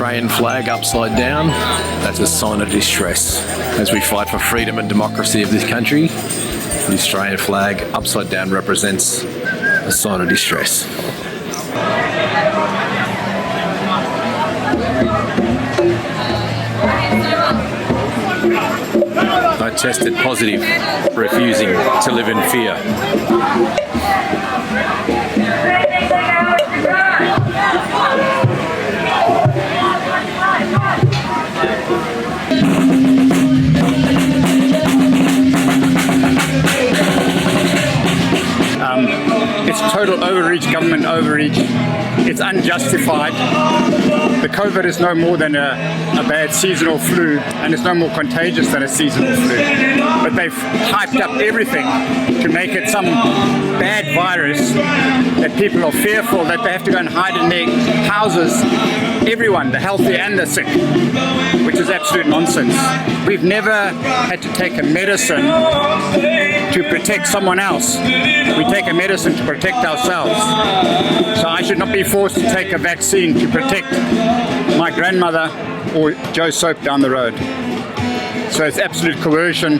Australian flag upside down, that's a sign of distress. As we fight for freedom and democracy of this country, the Australian flag upside down represents a sign of distress. I tested positive, refusing to live in fear. It's total overreach, government overreach. It's unjustified. The COVID is no more than a bad seasonal flu, and it's no more contagious than a seasonal flu. But they've hyped up everything to make it some bad virus that people are fearful that they have to go and hide in their houses. Everyone, the healthy and the sick, which is absolute nonsense. We've never had to take a medicine to protect someone else. We take a medicine to protect ourselves. So I should not be forced to take a vaccine to protect my grandmother or Joe Soap down the road. So it's absolute coercion,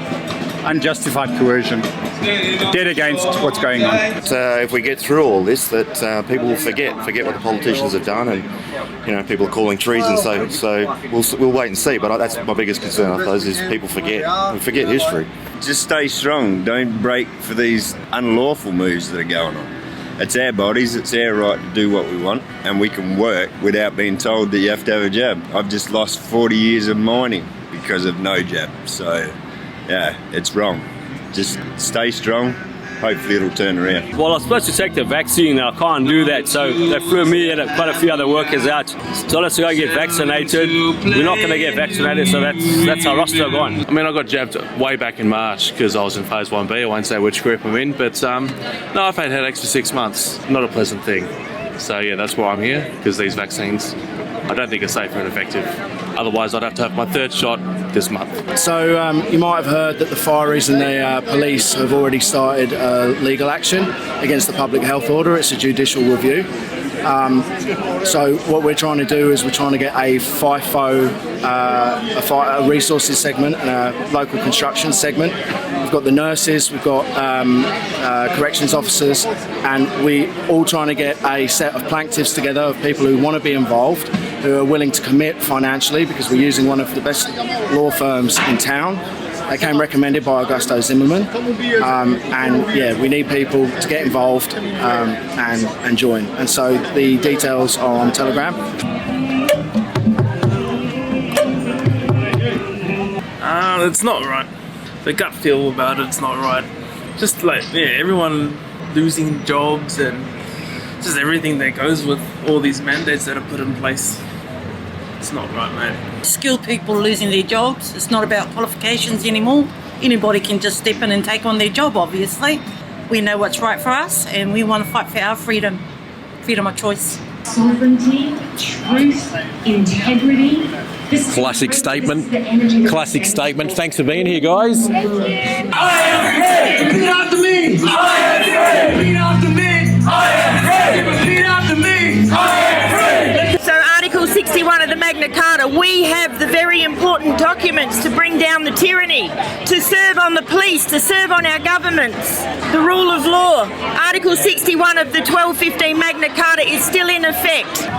unjustified coercion. Dead against what's going on. If we get through all this, that people will forget what the politicians have done, and people are calling treason. So we'll wait and see. But that's my biggest concern, I suppose, is people forget history. Just stay strong. Don't break for these unlawful moves that are going on. It's our bodies. It's our right to do what we want, and we can work without being told that you have to have a jab. I've just lost 40 years of mining because of no jab. So, yeah, it's wrong. Just stay strong. Hopefully it'll turn around. Well, I was supposed to take the vaccine and I can't do that, so they flew me and quite a few other workers out. Told us to go get vaccinated. We're not going to get vaccinated, so that's our roster gone. I mean, I got jabbed way back in March because I was in phase 1B. I won't say which group I'm in, but no, I've had headaches for 6 months. Not a pleasant thing. So yeah, that's why I'm here, because these vaccines I don't think are safe and effective. Otherwise, I'd have to have my third shot this month. So you might have heard that the fireys and the police have already started legal action against the public health order. It's a judicial review. So what we're trying to do is we're trying to get a FIFO, a resources segment and a local construction segment. We've got the nurses, we've got corrections officers, and we all trying to get a set of plaintiffs together of people who want to be involved, who are willing to commit financially, because we're using one of the best law firms in town. They came recommended by Augusto Zimmerman, and yeah, we need people to get involved and join. And so the details are on Telegram. It's not right. The gut feel about it's not right. Just like, yeah, everyone losing jobs and just everything that goes with all these mandates that are put in place. It's not right, mate. Skilled people losing their jobs. It's not about qualifications anymore. Anybody can just step in and take on their job, obviously. We know what's right for us, and we want to fight for our freedom. Freedom of choice. Sovereignty, truth, integrity. Classic statement. Classic statement. Thanks for being here, guys. I am free. Repeat after me. I am free. Repeat after me. I am free. Repeat after me. I am free. So Article 61 of the Magna Carta, we have the very important documents to bring down the tyranny, to serve on the police, to serve on our governments, the rule of law. Article 61 of the 1215 Magna Carta is still in effect.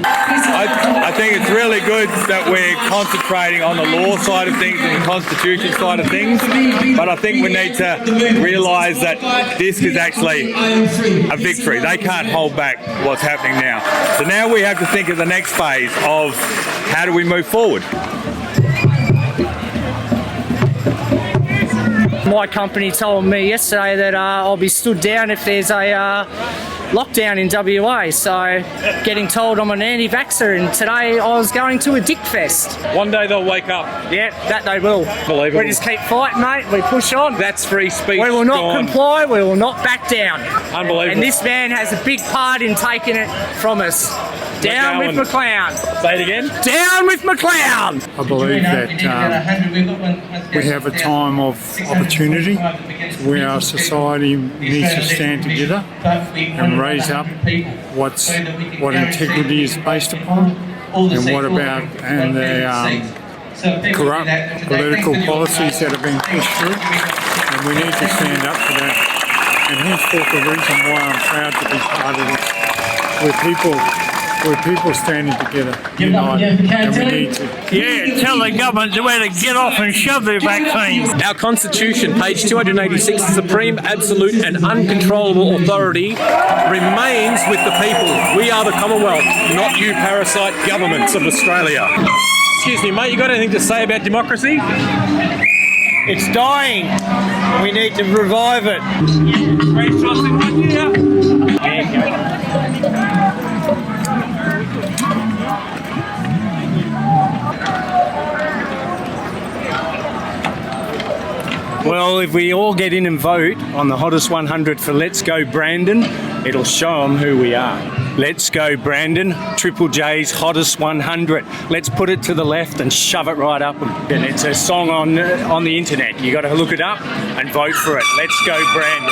I think it's really good that we're concentrating on the law side of things and the constitution side of things, but I think we need to realise that this is actually a victory. They can't hold back what's happening now. So now we have to think of the next phase of how do we move forward. My company told me yesterday that I'll be stood down if there's a lockdown in WA, so getting told I'm an anti-vaxxer, and today I was going to a dick fest. One day they'll wake up. Yeah, that they will. Believable. We just keep fighting, mate. We push on. That's free speech. We will not comply. We will not back down. Unbelievable. And this man has a big part in taking it from us. Down with McLeod. Say it again. Down with McLeod. I believe that we have a time of opportunity where our society needs to stand together and raise up what integrity is based upon, and what about the corrupt political policies that have been pushed through, and we need to stand up for that. And henceforth the reason why I'm proud to be part of this, we're people standing together, united, and we need to. Yeah, tell the government where to get off and shove their vaccines. Our Constitution, page 286, supreme, absolute and uncontrollable authority remains with the people. We are the Commonwealth, not you parasite governments of Australia. Excuse me, mate, you got anything to say about democracy? It's dying. We need to revive it. Well, if we all get in and vote on the hottest 100 for Let's Go Brandon, it'll show them who we are. Let's Go Brandon, Triple J's hottest 100. Let's put it to the left and shove it right up. And it's a song on the internet. You got to look it up and vote for it. Let's Go Brandon.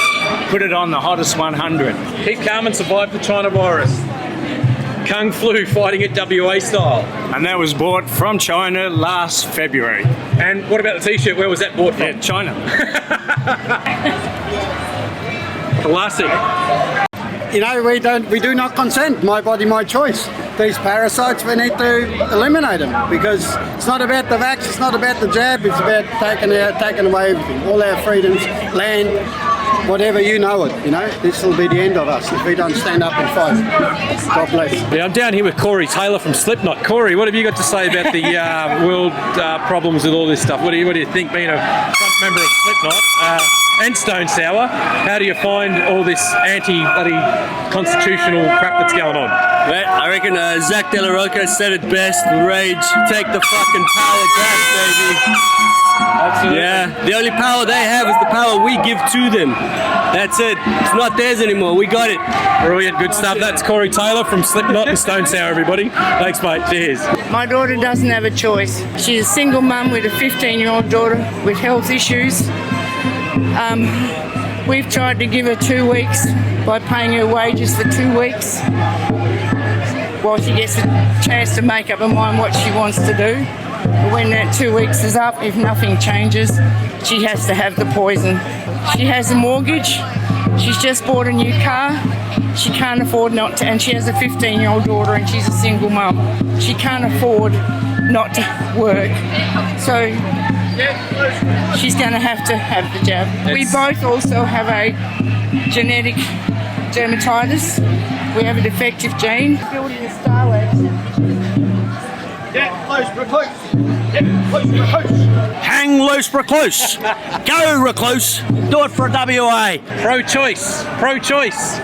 Put it on the hottest 100. Keep calm and survive the China virus. Kung Flu fighting it WA style. And that was bought from China last February. And what about the t-shirt? Where was that bought from? Yeah, China. Classic. You know, we do not consent. My body, my choice. These parasites, we need to eliminate them, because it's not about the vax, it's not about the jab, it's about taking away everything, all our freedoms, land, whatever, you know it. You know, this will be the end of us if we don't stand up and fight. God bless. Yeah, I'm down here with Corey Taylor from Slipknot. Corey, what have you got to say about the world problems with all this stuff? What do you think, being a front member of Slipknot and Stone Sour? How do you find all this anti-bloody constitutional crap that's going on? Well, I reckon Zach De La Rocca said it best. Rage, take the fucking power back, baby. Absolutely. Yeah, the only power they have is the power we give to them. That's it. It's not theirs anymore. We got it. Brilliant, good stuff. That's Corey Taylor from Slipknot and Stone Sour, everybody. Thanks, mate. Cheers. My daughter doesn't have a choice. She's a single mum with a 15-year-old daughter with health issues. We've tried to give her 2 weeks by paying her wages for 2 weeks while she gets a chance to make up her mind what she wants to do. But when that 2 weeks is up, if nothing changes, she has to have the poison. She has a mortgage. She's just bought a new car. She can't afford not to, and she has a 15-year-old daughter and she's a single mum. She can't afford not to work. So she's going to have the jab. We both also have a genetic dermatitis. We have a defective gene. Building the Starlabs. Get close, recluse. Get close, recluse. Hang loose, recluse. Go, recluse. Do it for a WA. Pro-choice. Pro-choice.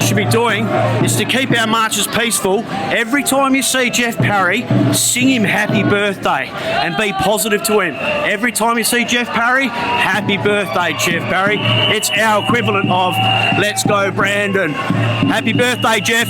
Should be doing is to keep our marches peaceful. Every time you see Jeff Parry, sing him happy birthday and be positive to him. Every time you see Jeff Parry, happy birthday, Jeff Parry. It's our equivalent of Let's Go Brandon. Happy birthday, Jeff.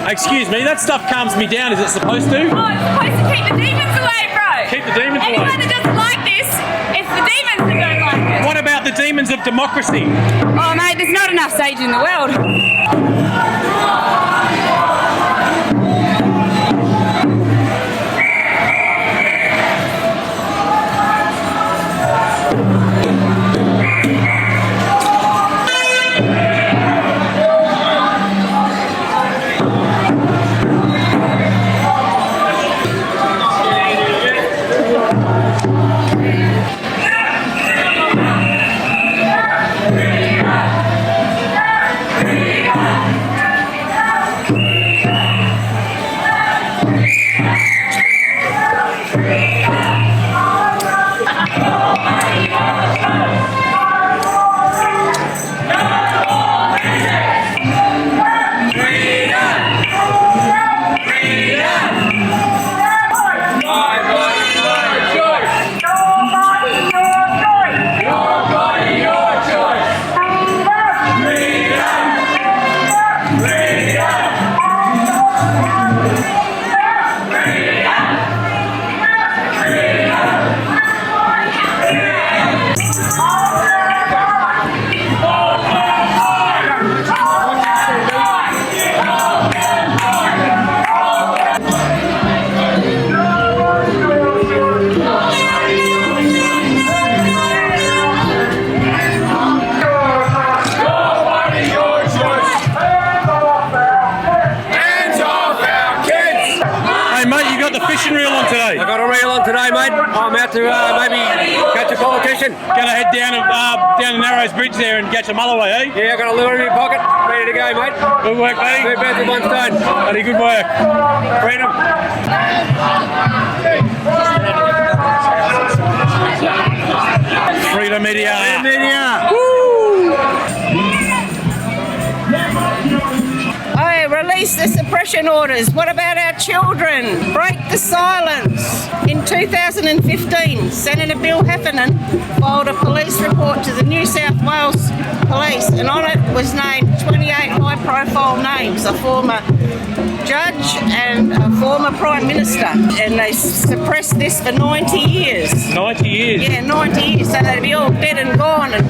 Excuse me, that stuff calms me down. Is it supposed to? Oh, it's supposed to keep the demons away, bro. Keep the demons away. Anyone that doesn't like this, it's the demons that don't like it. What about the demons of democracy? Oh, mate, there's not enough sage in the world. to maybe catch a politician? Gonna head down the Narrows Bridge there and catch a Mulloway, eh? Yeah, got a lure in your pocket, ready to go, mate. Good work, buddy. 2 birds with one stone. Buddy, good work. Freedom. Freedom Media. Freedom Media. Woo! Oh, release the suppression orders. What about our children? Break the silence. In 2015, Senator Bill Heffernan filed a police report to the New South Wales Police, and on it was named 28 high-profile names, a former judge and a former Prime Minister, and they suppressed this for 90 years. 90 years? Yeah, 90 years, so they'd be all dead and gone. And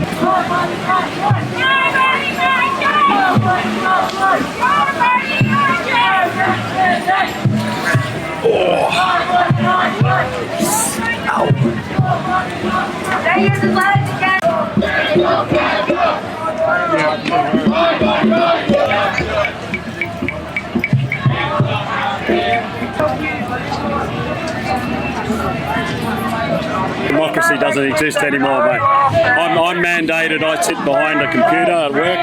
Democracy doesn't exist anymore, mate. I'm mandated, I sit behind a computer at work,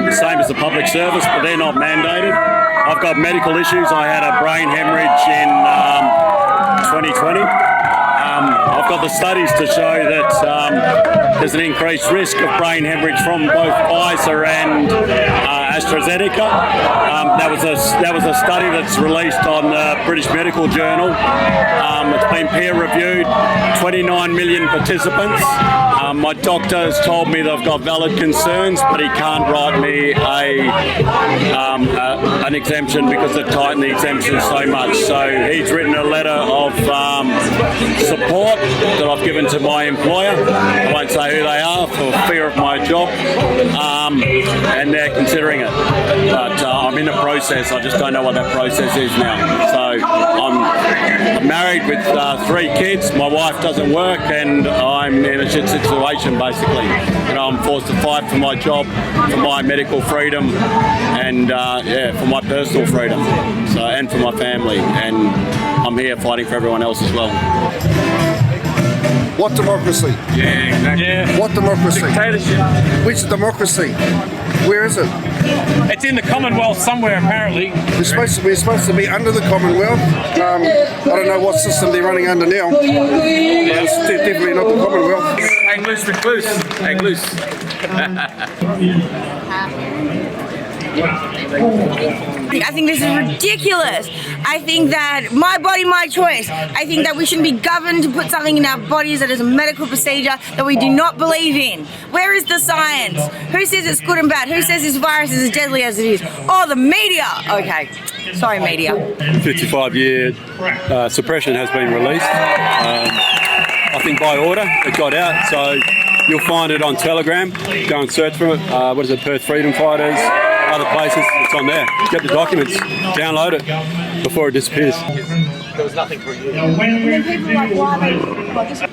the same as the public service, but they're not mandated. I've got medical issues. I had a brain hemorrhage in 2020. I've got the studies to show that there's an increased risk of brain hemorrhage from both Pfizer and AstraZeneca. That was a study that's released on the British Medical Journal. It's been peer reviewed, 29 million participants. My doctor has told me that I've got valid concerns, but he can't write me an exemption because they've tightened the exemption so much. So he's written a letter of support that I've given to my employer. I won't say who they are for fear of my job, and they're considering it. But I'm in a process. I just don't know what that process is now. So I'm married with 3 kids. My wife doesn't work, and I'm in a shit situation basically. I'm forced to fight for my job, for my medical freedom, and for my personal freedom, and for my family. And I'm here fighting for everyone else as well. What democracy? Yeah, exactly. Yeah. What democracy? Dictatorship. Which democracy? Where is it? It's in the Commonwealth somewhere, apparently. We're supposed to be under the Commonwealth. I don't know what system they're running under now. But it's definitely not the Commonwealth. Hang loose, recluse. Hang loose. I think this is ridiculous. I think that my body, my choice. I think that we shouldn't be governed to put something in our bodies that is a medical procedure that we do not believe in. Where is the science? Who says it's good and bad? Who says this virus is as deadly as it is? Oh, the media. Okay. Sorry, media. 55-year suppression has been released. I think by order it got out, so you'll find it on Telegram. Go and search for it. What is it? Perth Freedom Fighters, other places. It's on there. Get the documents, download it before it disappears. There was nothing for a year.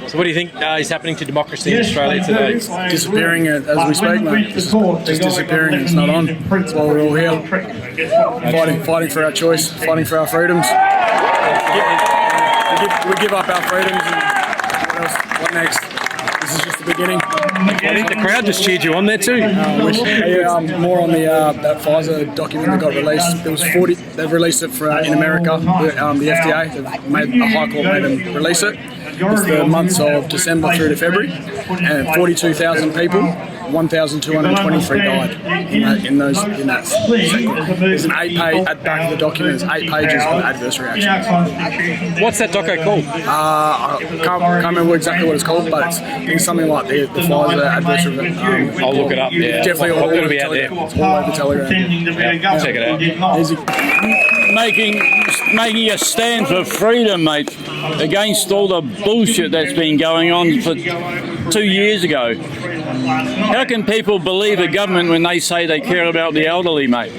So what do you think is happening to democracy in Australia today? It's disappearing as we speak, mate. It's just disappearing. It's not on. That's why we're all here. Fighting for our choice, fighting for our freedoms. We give up our freedoms, and what else? What next? This is just the beginning. I think the crowd just cheered you on there too. More on the that Pfizer document that got released. There was 40. They've released it in America. The FDA. The High Court made them release it. It's the months of December through to February, and 42,000 people. 1,223 died in that segment. There's an 8-page at the back of the document. There's 8 pages of adverse reactions. What's that doco called? I can't remember exactly what it's called, but it's something like the Pfizer adverse reactions. I'll look it up. Yeah, definitely all going to be out there. It's all over Telegram. Yeah, check it out. Easy. Making a stand for freedom, mate, against all the bullshit that's been going on for 2 years ago. How can people believe a government when they say they care about the elderly, mate?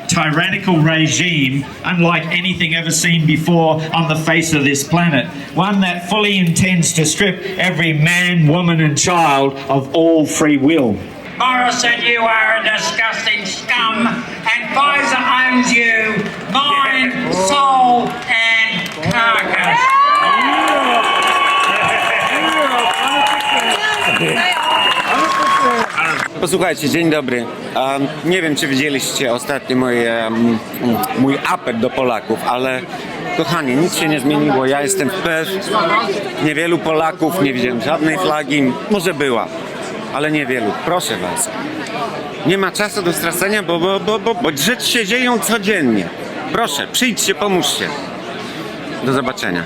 Tyrannical regime unlike anything ever seen before on the face of this planet. One that fully intends to strip every man, woman and child of all free will. Morrison, you are a disgusting scum, and Pfizer owns you, mind, soul, and carcass. Posłuchajcie, dzień dobry. Nie wiem, czy widzieliście ostatnio mój apel do Polaków, ale kochani, nic się nie zmieniło. Ja jestem w Perth. Niewielu Polaków, nie widziałem żadnej flagi. Może była, ale niewielu. Proszę was. Nie ma czasu do stracenia, bo rzeczy się dzieją codziennie. Proszę, przyjdźcie, pomóżcie. Do zobaczenia.